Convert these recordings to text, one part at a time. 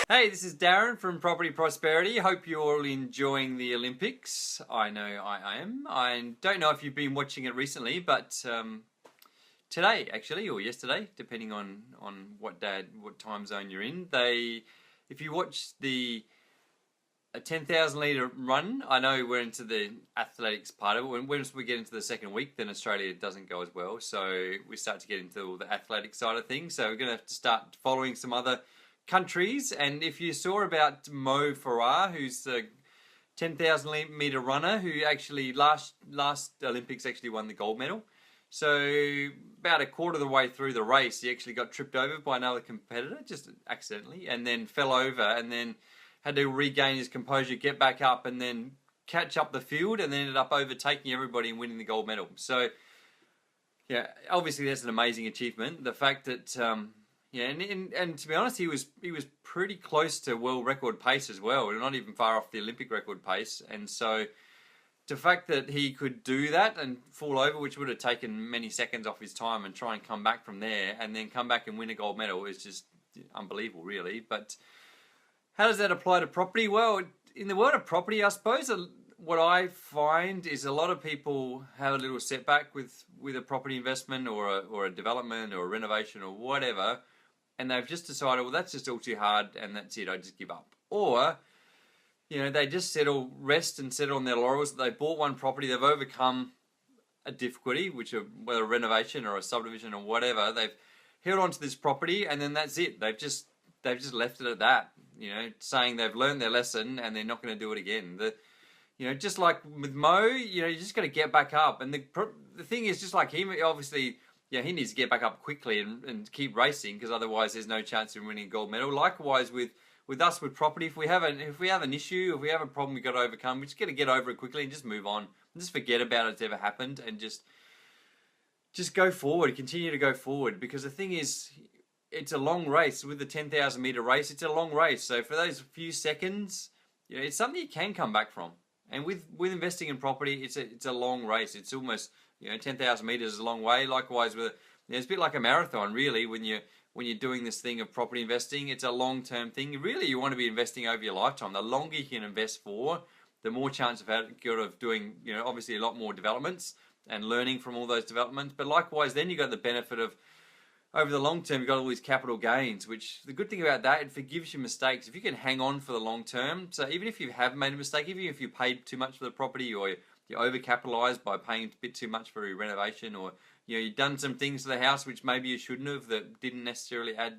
Hey, this is Darren from Property Prosperity. Hope you're all enjoying the Olympics. I know I am. I don't know if you've been watching it recently, but today, actually, or yesterday, depending on what time zone you're in, if you watch the a 10,000 litre run, I know we're into the athletics part of it. Once we get into the second week, then Australia doesn't go as well. So we start to get into all the athletic side of things. So we're going to have to start following some other countries. And if you saw about Mo Farah, who's the 10,000 metre runner, who actually last Olympics actually won the gold medal. So about a quarter of the way through the race, he actually got tripped over by another competitor, just accidentally, and then fell over, and then had to regain his composure, get back up, and then catch up the field, and then ended up overtaking everybody and winning the gold medal. So, yeah, obviously that's an amazing achievement. The fact that, and to be honest, he was pretty close to world record pace as well. Not even far off the Olympic record pace, and so the fact that he could do that and fall over, which would have taken many seconds off his time, and try and come back from there, and then come back and win a gold medal is just unbelievable, really. But how does that apply to property? Well, in the world of property, I suppose what I find is a lot of people have a little setback with a property investment or a development or a renovation or whatever, and they've just decided, well, that's just all too hard, and that's it, I just give up. Or, they just rest and settle on their laurels. They bought one property, they've overcome a difficulty, whether a renovation or a subdivision or whatever, they've held on to this property, and then that's it. They've just left it at that. Saying they've learned their lesson and they're not going to do it again. Just like with Mo, you just got to get back up. And the thing is, just like him, obviously, he needs to get back up quickly and keep racing, because otherwise there's no chance of winning a gold medal. Likewise with us with property, if we have an issue, if we have a problem we've got to overcome, we just got to get over it quickly and just move on and just forget about it's ever happened, and just go forward, continue to go forward. Because the thing is, it's a long race. With the 10,000 metre race, it's a long race. So for those few seconds, it's something you can come back from. And with investing in property, it's a long race. It's almost 10,000 metres is a long way. Likewise with it's a bit like a marathon, really. When you're doing this thing of property investing, it's a long term thing. Really, you want to be investing over your lifetime. The longer you can invest for, the more chance of doing obviously a lot more developments and learning from all those developments. But likewise, then you got the benefit of, over the long term, you've got all these capital gains, which the good thing about that, it forgives you mistakes. If you can hang on for the long term, so even if you have made a mistake, even if you paid too much for the property, or you're overcapitalized by paying a bit too much for your renovation, or you've done some things to the house which maybe you shouldn't have, that didn't necessarily add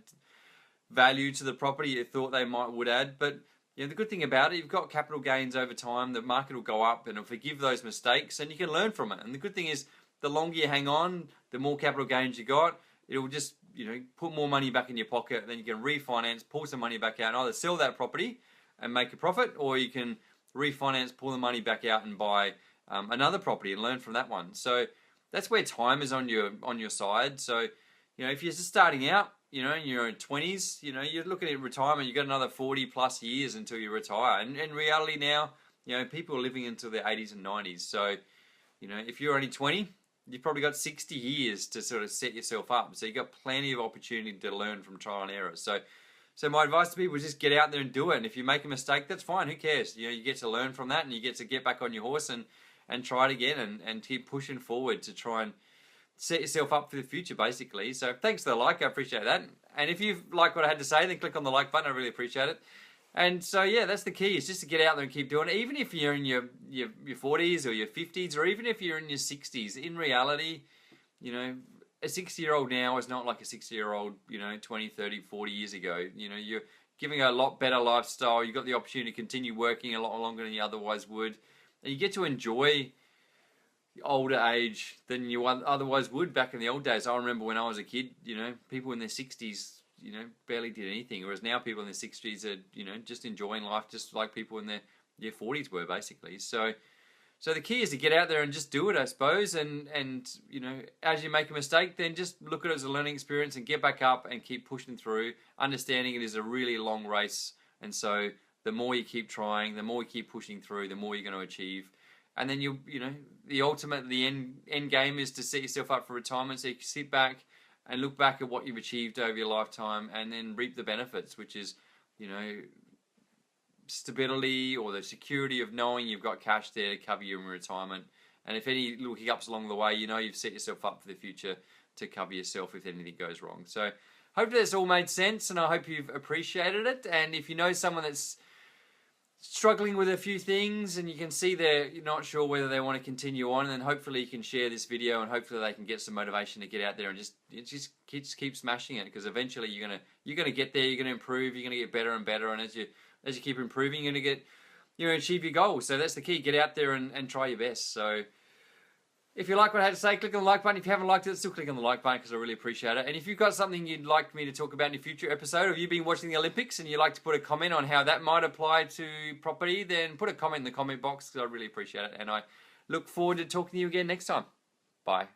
value to the would you thought they would add. But the good thing about it, you've got capital gains over time. The market will go up and it'll forgive those mistakes, and you can learn from it. And the good thing is, the longer you hang on, the more capital gains you got. It'll just, put more money back in your pocket, then you can refinance, pull some money back out, and either sell that property and make a profit, or you can refinance, pull the money back out and buy another property and learn from that one. So that's where time is on your side. So, if you're just starting out, in your 20s, you're looking at retirement, you've got another 40 plus years until you retire. And in reality now, people are living until their 80s and 90s. So, if you're only 20, you've probably got 60 years to sort of set yourself up. So you've got plenty of opportunity to learn from trial and error. So my advice to people is just get out there and do it. And if you make a mistake, that's fine. Who cares? You get to learn from that, and you get to get back on your horse and try it again, and keep pushing forward to try and set yourself up for the future, basically. So thanks for the like. I appreciate that. And if you like what I had to say, then click on the like button. I really appreciate it. And so, that's the key, is just to get out there and keep doing it. Even if you're in your 40s or your 50s, or even if you're in your 60s, in reality, a 60-year-old now is not like a 60-year-old, 20, 30, 40 years ago. You're giving a lot better lifestyle. You've got the opportunity to continue working a lot longer than you otherwise would. And you get to enjoy older age than you otherwise would back in the old days. I remember when I was a kid, people in their 60s, barely did anything, whereas now people in their 60s are, just enjoying life, just like people in their 40s were, basically. So the key is to get out there and just do it, I suppose, and as you make a mistake, then just look at it as a learning experience and get back up and keep pushing through, understanding it is a really long race. And so the more you keep trying, the more you keep pushing through, the more you're going to achieve. And then the end game is to set yourself up for retirement, so you can sit back and look back at what you've achieved over your lifetime, and then reap the benefits, which is you know, stability or the security of knowing you've got cash there to cover you in retirement. And if any little hiccups along the way, you know you've set yourself up for the future to cover yourself if anything goes wrong. So hopefully this all made sense, and I hope you've appreciated it. And if you know someone that's struggling with a few things and you can see you're not sure whether they want to continue on, then hopefully you can share this video and hopefully they can get some motivation to get out there and just keep smashing it, because eventually you're gonna get there, you're gonna improve, you're gonna get better and better, and as you keep improving, you're gonna achieve your goals. So that's the key. Get out there and try your best. So if you like what I had to say, click on the like button. If you haven't liked it, still click on the like button because I really appreciate it. And if you've got something you'd like me to talk about in a future episode, or you've been watching the Olympics and you'd like to put a comment on how that might apply to property, then put a comment in the comment box because I really appreciate it. And I look forward to talking to you again next time. Bye.